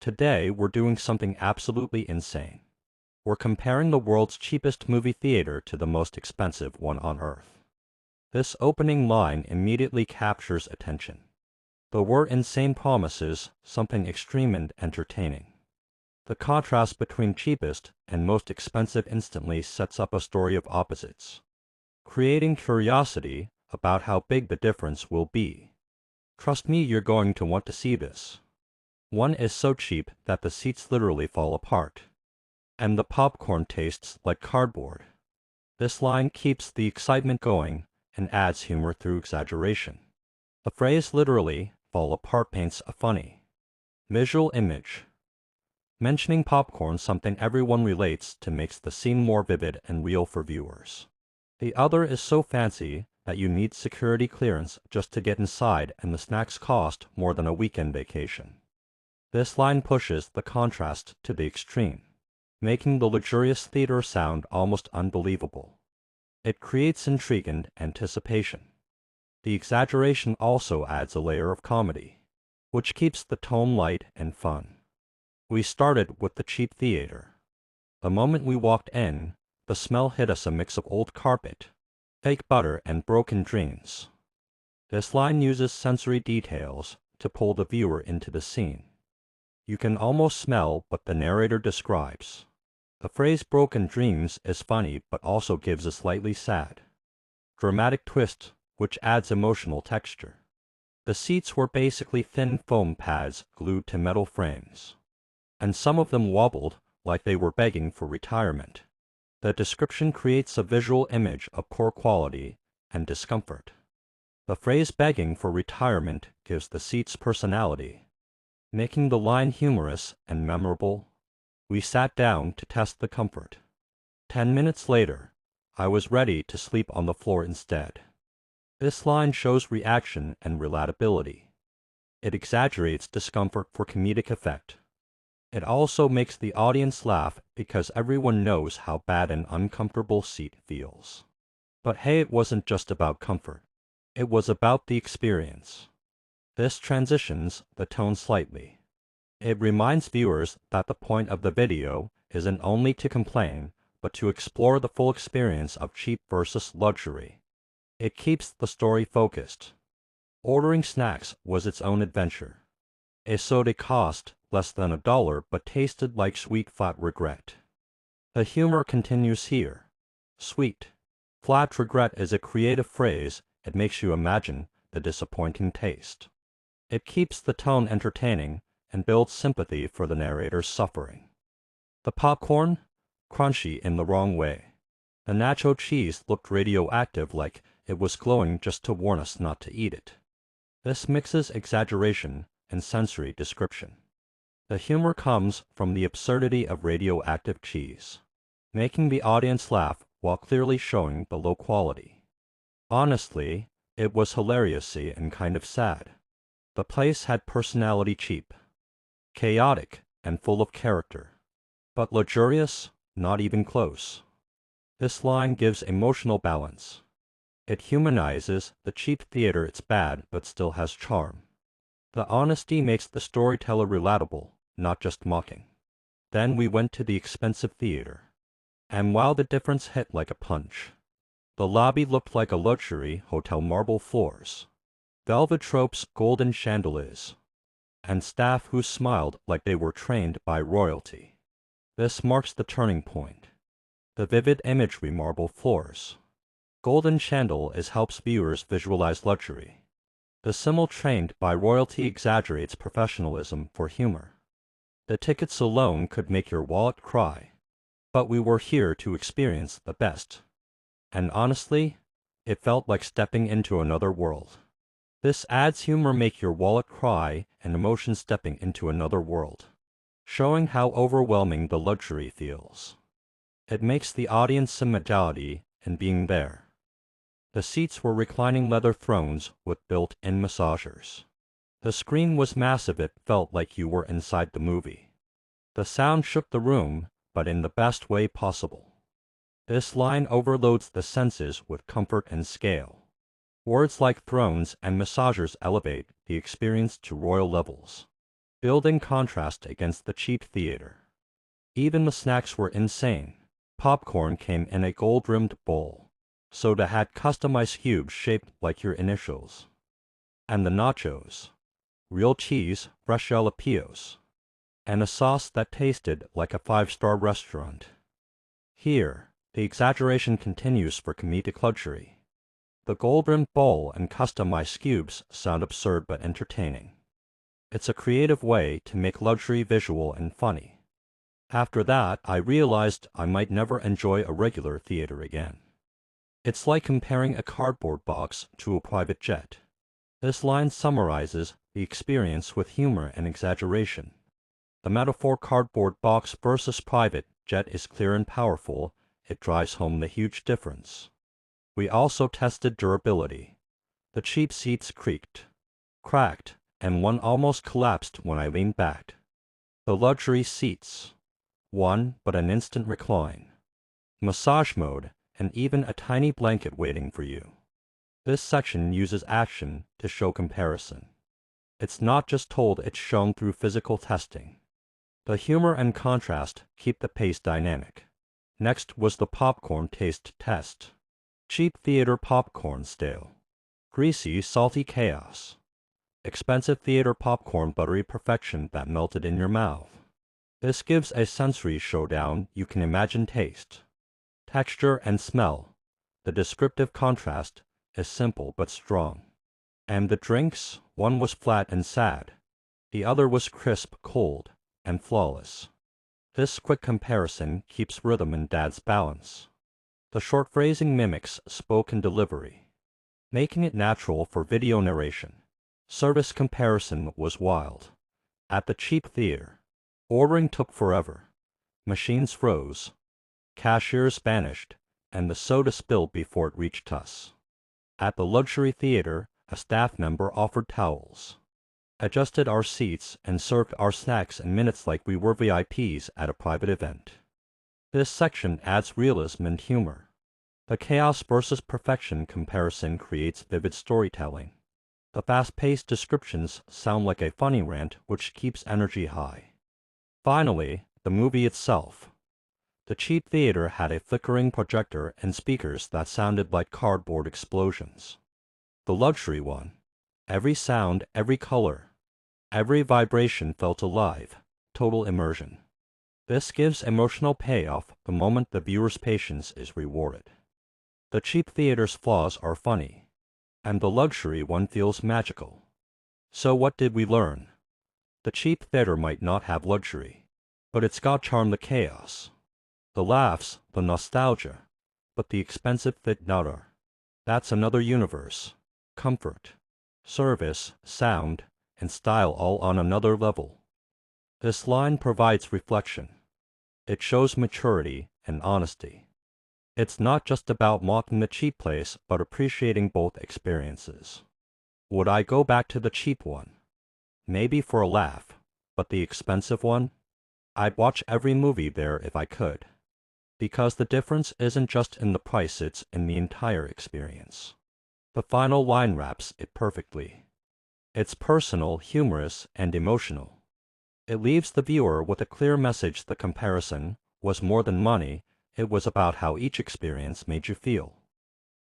today we're doing something absolutely insane. We're comparing the world's cheapest movie theater to the most expensive one on Earth. This opening line immediately captures attention. The word insane promises something extreme and entertaining. The contrast between cheapest and most expensive instantly sets up a story of opposites, creating curiosity about how big the difference will be. Trust me, you're going to want to see this. One is so cheap that the seats literally fall apart, and the popcorn tastes like cardboard. This line keeps the excitement going and adds humor through exaggeration. The phrase literally fall apart paints a funny visual image. Mentioning popcorn, something everyone relates to, makes the scene more vivid and real for viewers. The other is so fancy that you need security clearance just to get inside, and the snacks cost more than a weekend vacation. This line pushes the contrast to the extreme, making the luxurious theater sound almost unbelievable. It creates intrigue and anticipation. The exaggeration also adds a layer of comedy, which keeps the tone light and fun. We started with the cheap theater. The moment we walked in, the smell hit us, a mix of old carpet, fake butter, and broken dreams. This line uses sensory details to pull the viewer into the scene. You can almost smell what the narrator describes. The phrase broken dreams is funny but also gives a slightly sad, dramatic twist which adds emotional texture. The seats were basically thin foam pads glued to metal frames, and some of them wobbled like they were begging for retirement. The description creates a visual image of poor quality and discomfort. The phrase begging for retirement gives the seats personality, making the line humorous and memorable. We sat down to test the comfort. 10 minutes later, I was ready to sleep on the floor instead. This line shows reaction and relatability. It exaggerates discomfort for comedic effect. It also makes the audience laugh because everyone knows how bad an uncomfortable seat feels. But hey, it wasn't just about comfort. It was about the experience. This transitions the tone slightly. It reminds viewers that the point of the video isn't only to complain, but to explore the full experience of cheap versus luxury. It keeps the story focused. Ordering snacks was its own adventure. A soda cost less than $1 but tasted like sweet flat regret. The humor continues here. Sweet flat regret is a creative phrase. It makes you imagine the disappointing taste. It keeps the tone entertaining and builds sympathy for the narrator's suffering. The popcorn? Crunchy in the wrong way. The nacho cheese looked radioactive, like it was glowing just to warn us not to eat it. This mixes exaggeration and sensory description. The humor comes from the absurdity of radioactive cheese, making the audience laugh while clearly showing the low quality. Honestly, it was hilarious and kind of sad. The place had personality, cheap, chaotic, and full of character. But luxurious? Not even close. This line gives emotional balance. It humanizes the cheap theater. It's bad, but still has charm. The honesty makes the storyteller relatable, not just mocking. Then we went to the expensive theater. And wow, the difference hit like a punch. The lobby looked like a luxury hotel, marble floors, velvet tropes, golden chandeliers, and staff who smiled like they were trained by royalty. This marks the turning point. The vivid imagery, marble floors, golden chandeliers, helps viewers visualize luxury. The symbol trained by royalty exaggerates professionalism for humor. The tickets alone could make your wallet cry. But we were here to experience the best. And honestly, it felt like stepping into another world. This adds humor, make your wallet cry, and emotion, stepping into another world, showing how overwhelming the luxury feels. It makes the audience immediately in being there. The seats were reclining leather thrones with built-in massagers. The screen was massive. It felt like you were inside the movie. The sound shook the room, but in the best way possible. This line overloads the senses with comfort and scale. Words like thrones and massagers elevate the experience to royal levels. building contrast against the cheap theater. Even the snacks were insane. Popcorn came in a gold-rimmed bowl. Soda had customized cubes shaped like your initials. And the nachos, real cheese, fresh jalapenos, and a sauce that tasted like a five-star restaurant. Here, the exaggeration continues for comedic luxury. The gold-rimmed bowl and customized cubes sound absurd but entertaining. It's a creative way to make luxury visual and funny. After that, I realized I might never enjoy a regular theater again. It's like comparing a cardboard box to a private jet. This line summarizes the experience with humor and exaggeration. The metaphor cardboard box versus private jet is clear and powerful. It drives home the huge difference. We also tested durability. The cheap seats creaked, cracked, and one almost collapsed when I leaned back. The luxury seats, one but an instant recline, massage mode, and even a tiny blanket waiting for you. This section uses action to show comparison. It's not just told, it's shown through physical testing. The humor and contrast keep the pace dynamic. Next was the popcorn taste test. Cheap theater popcorn stale. Greasy, salty chaos. Expensive theater popcorn buttery perfection that melted in your mouth. This gives a sensory showdown you can imagine taste. Texture and smell. The descriptive contrast is simple but strong. And the drinks, one was flat and sad. The other was crisp, cold, and flawless. This quick comparison keeps rhythm and dad's balance. The short phrasing mimics spoken delivery, making it natural for video narration. Service comparison was wild. At the cheap theater, ordering took forever. Machines froze, cashiers vanished, and the soda spilled before it reached us. At the luxury theater, a staff member offered towels, adjusted our seats, and served our snacks in minutes like we were VIPs at a private event. This section adds realism and humor. The chaos versus perfection comparison creates vivid storytelling. The fast-paced descriptions sound like a funny rant which keeps energy high. Finally, the movie itself. The cheap theater had a flickering projector and speakers that sounded like cardboard explosions. The luxury one, every sound, every color, every vibration felt alive, total immersion. This gives emotional payoff the moment the viewer's patience is rewarded. The cheap theater's flaws are funny, and the luxury one feels magical. So what did we learn? The cheap theater might not have luxury, but it's got charm, the chaos, the laughs, the nostalgia, but the expensive theater, that's another universe. Comfort, service, sound, and style all on another level. This line provides reflection. It shows maturity and honesty. It's not just about mocking the cheap place, but appreciating both experiences. Would I go back to the cheap one? Maybe for a laugh, but the expensive one? I'd watch every movie there if I could. Because the difference isn't just in the price, it's in the entire experience. The final line wraps it perfectly. It's personal, humorous, and emotional. It leaves the viewer with a clear message: the comparison was more than money, it was about how each experience made you feel.